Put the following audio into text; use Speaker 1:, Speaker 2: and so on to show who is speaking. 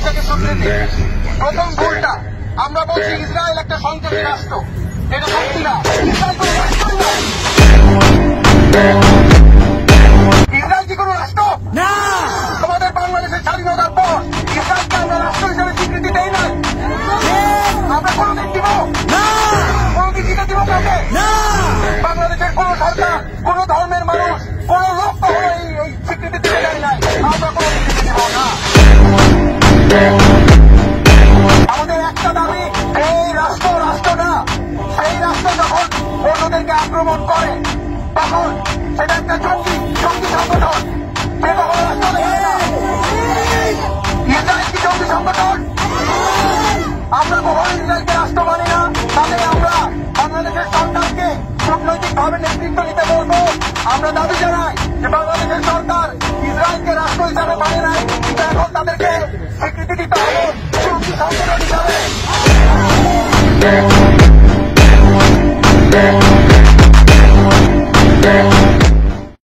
Speaker 1: থেকে স্বীকৃতি। প্রথম ভুলটা আমরা বলছি ইসরায়েল একটা সন্ত্রাসী রাষ্ট্র, এটা সত্যি না। ইসরায়েল কোনো রাষ্ট্রই না। ইসরায়েল কি কোনো রাষ্ট্র না? আমাদের বাংলাদেশের স্বাধীনতার পর ইসরায়েলকে আমরা রাষ্ট্র হিসেবে স্বীকৃতি দেই না। আমরা কোনোদিন দিব না, কোনোদিন দিতে দিব কাউকে না। বাংলাদেশের কোন সরকার, কোন ধর্মের মানুষ, কোন লোক কখনো এই স্বীকৃতি দিতে দেয় নাই। আমরা কোনোদিন দিতে দিব না। আমাদের একটা দাবি, এই রাষ্ট্র রাষ্ট্র না। সেই রাষ্ট্র যখন অন্যদেরকে আক্রমণ করে তখন সেটা একটা জঙ্গি সংগঠন। সে কখনো রাষ্ট্র দেয় না। ইসরায়েল কি জঙ্গি সংগঠন? আমরা কখনো ইসরায়েলকে রাষ্ট্র মানি না। তাহলে আমরা বাংলাদেশের সরকারকে কূটনৈতিকভাবে নেতৃত্ব নিতে বলবো। আমরা দাবি জানাই যে বাংলাদেশের সরকার ইসরায়েলকে রাষ্ট্র হিসাবে মানে নাই, কিন্তু এখন তাদেরকে স্বীকৃতি দিতে হবে।